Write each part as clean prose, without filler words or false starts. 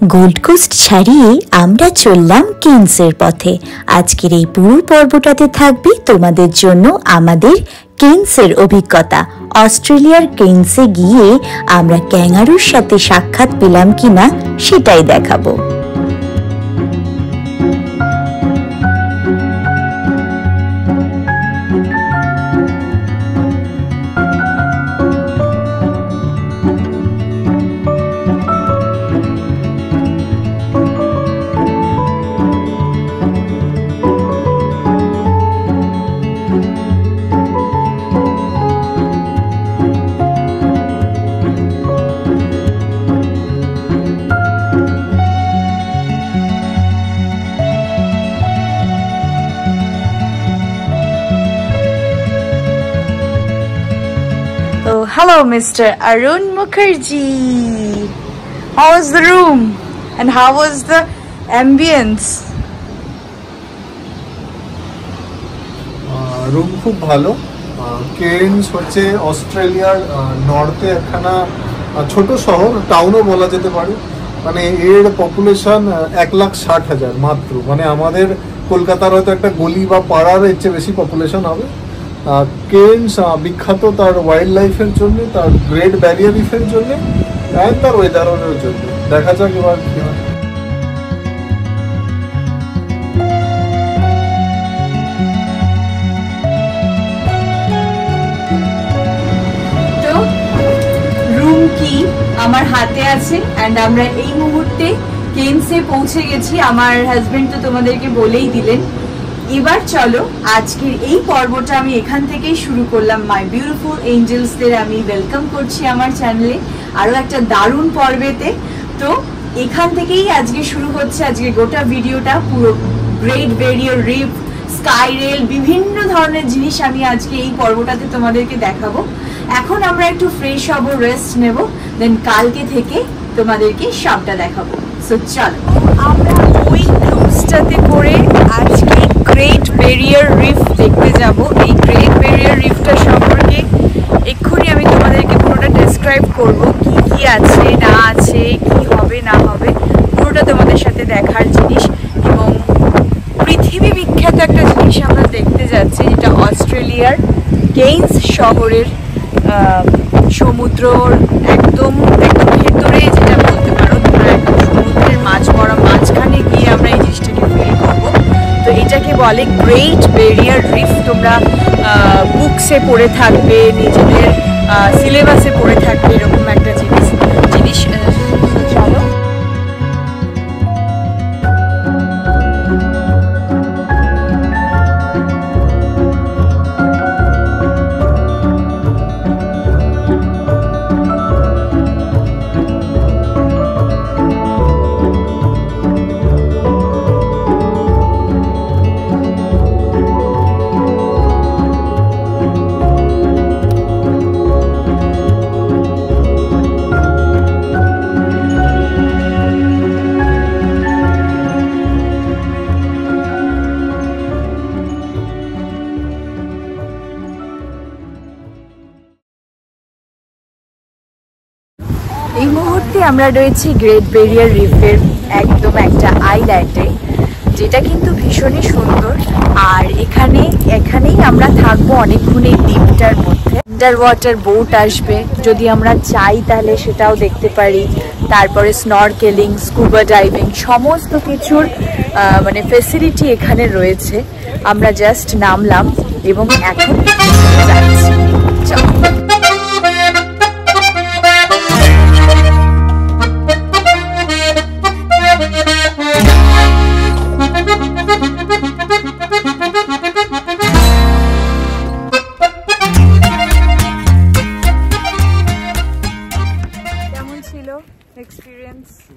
Gold coast ছাড়িয়ে আমরা চললাম কেনসের পথে। আজকের এই পুরো পর্বটাতে থাকবে তোমাদের জন্য আমাদের কেনসের অভিজ্ঞতা। অস্ট্রেলিয়ার কেনসে গিয়ে আমরা ক্যাঙ্গারুর সাথে সাক্ষাৎ পেলাম কিনা সেটাই দেখাবো। Hello, Mr. Arun Mukherjee. How was the room and how was the ambience? Room খুব ভালো। কেনস হচ্ছে অস্ট্রেলিয়ার নর্থে একখানা ছোট শহর, টাউনও বলা যেতে পারে। মানে এর পপুলেশন 1,60,000 মাত্র। মানে আমাদের কলকাতার হয়তো একটা গলি বা পাড়ার এর চেয়ে বেশি পপুলেশন হবে। কেনস বিখ্যাত তার ওয়াইল্ড লাইফের জন্য, তার গ্রেট ব্যারিয়ার রিফের জন্য, আর তার ওয়েদারের জন্য। দেখা যাক এবার তো রুম কি আমার হাতে আছে এন্ড আমরা এই মুহূর্তে কেনসে পৌঁছে গেছি। আমার হাজবেন্ড তো তোমাদেরকে বলেই দিলেন। এবার চলো আজকের এই পর্বটা আমি এখান থেকেই শুরু করলাম। মাই বিউটিফুল এঞ্জেলসদের আমি ওয়েলকাম করছি আমার চ্যানেলে আরো একটা দারুণ পর্বেতে। তো এখান থেকেই আজকে শুরু হচ্ছে আজকে গোটা ভিডিওটা। পুরো great barrier reef, sky rail, বিভিন্ন ধরনের জিনিস আমি আজকে এই পর্বটাতে তোমাদেরকে দেখাবো। এখন আমরা একটু ফ্রেশ হব, রেস্ট নেব, দেন কালকে থেকে তোমাদেরকে সবটা দেখাবো। সো চলো আমরা ওই ক্রুজটাতে করে আজকে গ্রেট ব্যারিয়ার রিফ দেখতে যাব। এই গ্রেট ব্যারিয়ার রিফটা সম্পর্কে এক্ষুনি আমি তোমাদেরকে পুরোটা ডেসক্রাইব করব, কি কি আছে না আছে, কি হবে না হবে, পুরোটা তোমাদের সাথে দেখার জিনিস। এবং পৃথিবী বিখ্যাত একটা জিনিস আমরা দেখতে যাচ্ছি, যেটা অস্ট্রেলিয়ার কেনস শহরের সমুদ্রর একদম ভেতরে, যেটা বলতে পারো তোমরা একদম সমুদ্রের মাঝখানে গিয়ে আমরা এই জিনিসটাকে ফিল করবো। তো এটাকে বলে গ্রেট ব্যারিয়ার রিফ। তোমরা বুকসে পড়ে থাকবে, নিজেদের সিলেবাসে পড়ে থাকবে এরকম একটা জিনিস। চলো এই মুহূর্তে আমরা রয়েছি গ্রেট ব্যারিয়ার রিফের একদম একটা আইল্যান্ডে, যেটা কিন্তু ভীষণই সুন্দর। আর এখানেই আমরা থাকবো অনেকক্ষণ এই দ্বীপটার মধ্যে। আন্ডার ওয়াটার বোট আসবে, যদি আমরা চাই তাহলে সেটাও দেখতে পারি। তারপরে স্নরকেলিং, স্কুবা ডাইভিং, সমস্ত কিছুর মানে ফেসিলিটি এখানে রয়েছে। আমরা জাস্ট নামলাম এবং এখন যাচ্ছি। চলো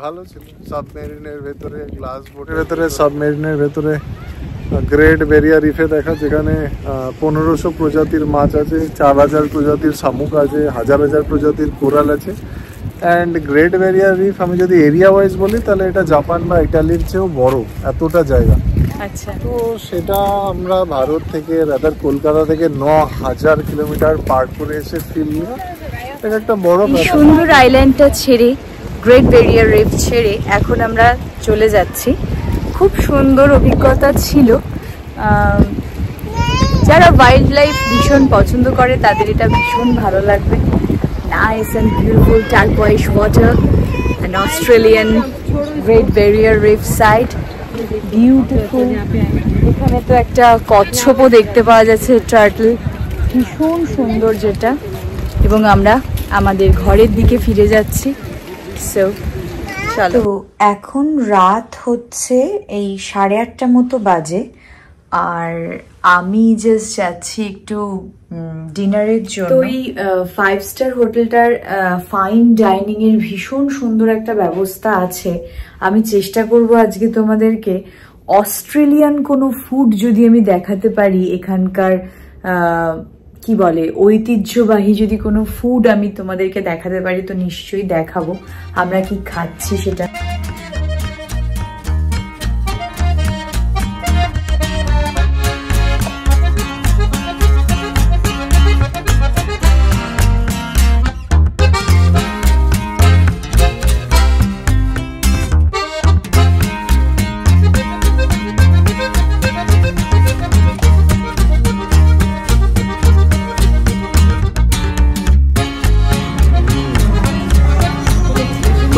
ভালো ছিল। সাবমেরিনের ভেতরে, গ্লাস বোটের ভেতরে, সাবমেরিনের ভেতরে গ্রেট ব্যারিয়ার রিফে দেখা, যেখানে 1500 প্রজাতির মাছ আছে, 4000 প্রজাতির শামুক আছে, 1000 প্রজাতির কোরাল আছে। অ্যান্ড গ্রেট ব্যারিয়ার রিফ আমি যদি এরিয়া ওয়াইজ বলি তাহলে এটা জাপান বা ইটালির চেয়েও বড়, এতটা জায়গা। আচ্ছা, তো সেটা আমরা ভারত থেকে, রাদার কলকাতা থেকে 9000 কিলোমিটার পার করে এসে ফিল নিয়ে একটা বড় সুন্দর আইল্যান্ডটা ছেড়ে গ্রেট ব্যারিয়ার রিফ ছেড়ে এখন আমরা চলে যাচ্ছি। খুব সুন্দর অভিজ্ঞতা ছিল। যারা ওয়াইল্ড লাইফ ভীষণ পছন্দ করে তাদের এটা ভীষণ ভালো লাগবে। Nice and beautiful turquoise water and Australian Great barrier Reef site, beautiful. এখানে তো একটা কচ্ছপও দেখতে পাওয়া যাচ্ছে, টার্টল, ভীষণ সুন্দর যেটা। এবং আমরা আমাদের ঘরের দিকে ফিরে যাচ্ছি। সো চলো। তো এখন রাত হচ্ছে এই 8:30 মতো বাজে, আর আমি জাস্ট যাচ্ছি একটু ডিনারের জন্য। তো এই 5 স্টার হোটেলটার ফাইন ডাইনিং এর ভীষণ সুন্দর একটা ব্যবস্থা আছে। আমি চেষ্টা করব আজকে তোমাদেরকে অস্ট্রেলিয়ান কোনো ফুড যদি আমি দেখাতে পারি, এখানকার কি বলে ঐতিহ্যবাহী যদি কোনো ফুড আমি তোমাদেরকে দেখাতে পারি তো নিশ্চয়ই দেখাবো আমরা কি খাচ্ছি সেটা।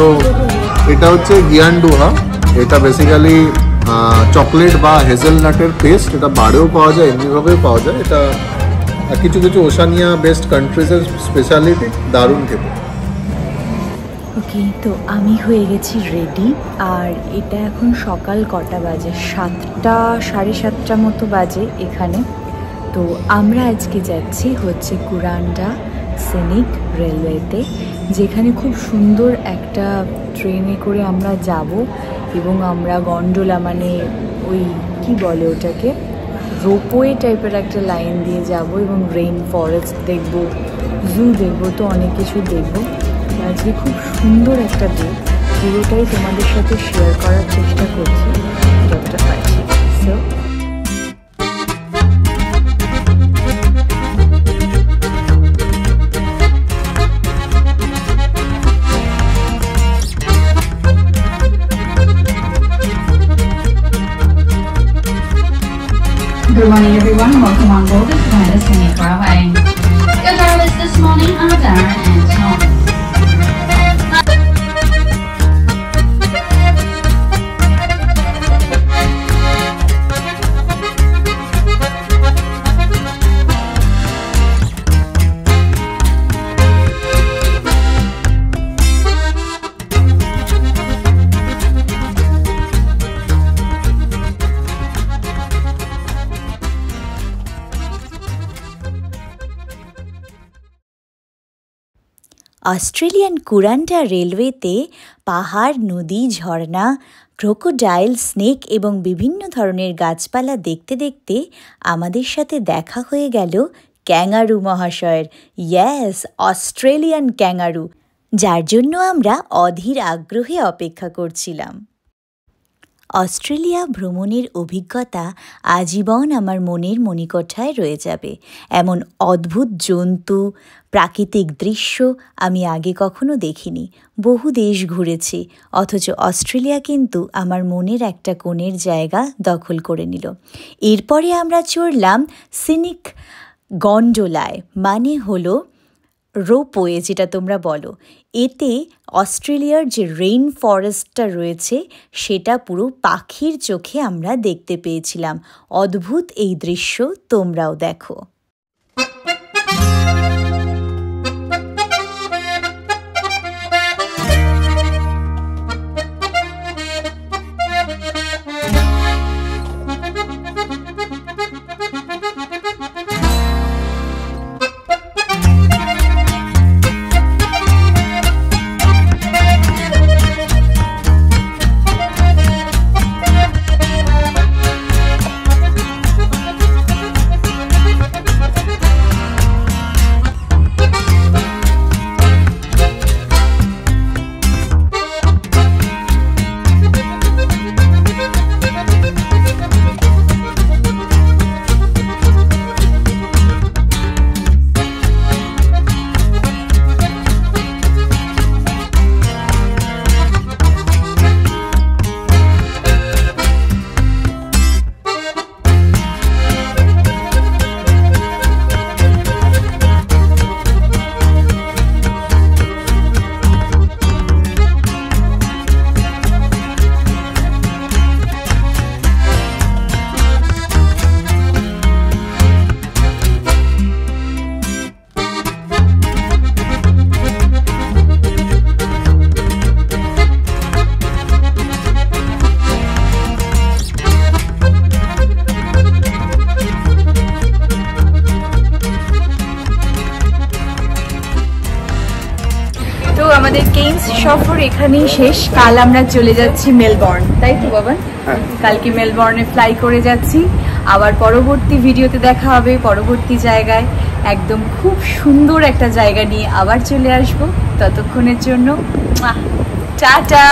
তো এটা হচ্ছে গিয়ান্ডুহা। এটা বেসিক্যালি চকলেট বা হেজেলনাটের পেস্ট। এটা বারেও পাওয়া যায়, এমনিভাবেও পাওয়া যায়। এটা কিছু কিছু ওশানিয়া বেস্ট কান্ট্রিজের স্পেশালিটি, দারুণ খেতে। ওকে, তো আমি হয়ে গেছি রেডি। আর এটা এখন সকাল কটা বাজে? 7টা 7:30 মতো বাজে এখানে। তো আমরা আজকে যাচ্ছি হচ্ছে কুরান্ডা সিনিক রেলওয়েতে, যেখানে খুব সুন্দর একটা ট্রেনে করে আমরা যাব এবং আমরা গন্ডোলা মানে ওই কি বলে ওটাকে রোপওয়ে টাইপের একটা লাইন দিয়ে যাব এবং রেইন ফরেস্ট দেখব, জু দেখব, তো অনেক কিছু দেখব। আজকে খুব সুন্দর একটা ডে, পুরোটাই তোমাদের সাথে শেয়ার করার চেষ্টা করছি যতটা পারছি। So Good morning, everyone. Welcome on board the Kuranda Scenic Railway. Your drivers this morning are Darren and Tom. Australian Kuranda রেলওয়েতে পাহাড়, নদী, ঝর্ণা, ক্রোকোডাইল, স্নেক এবং বিভিন্ন ধরনের গাছপালা দেখতে দেখতে আমাদের সাথে দেখা হয়ে গেল ক্যাঙ্গারু মহাশয়ের। ইয়েস, অস্ট্রেলিয়ান ক্যাঙ্গারু, যার জন্য আমরা অধীর আগ্রহে অপেক্ষা করছিলাম। অস্ট্রেলিয়া ভ্রমণের অভিজ্ঞতা আজীবন আমার মনের মণিকোঠায় রয়ে যাবে। এমন অদ্ভুত জন্তু, প্রাকৃতিক দৃশ্য আমি আগে কখনো দেখিনি। বহু দেশ ঘুরেছি, অথচ অস্ট্রেলিয়া কিন্তু আমার মনের একটা কোণের জায়গা দখল করে নিল। এরপরে আমরা চড়লাম সিনিক গন্ডোলায়, মানে হলো রোপওয়ে যেটা তোমরা বলো। এতে অস্ট্রেলিয়ার যে রেইন ফরেস্টটা রয়েছে সেটা পুরো পাখির চোখে আমরা দেখতে পেয়েছিলাম। অদ্ভুত এই দৃশ্য তোমরাও দেখো। কেইনস সফর এখানেই শেষ। কাল আমরা চলে যাচ্ছি মেলবর্ন, তাই তো বাবা? কালকে মেলবর্নে ফ্লাই করে যাচ্ছি। আবার পরবর্তী ভিডিওতে দেখা হবে পরবর্তী জায়গায়, একদম খুব সুন্দর একটা জায়গা নিয়ে আবার চলে আসবো। ততক্ষণের জন্য টাটা।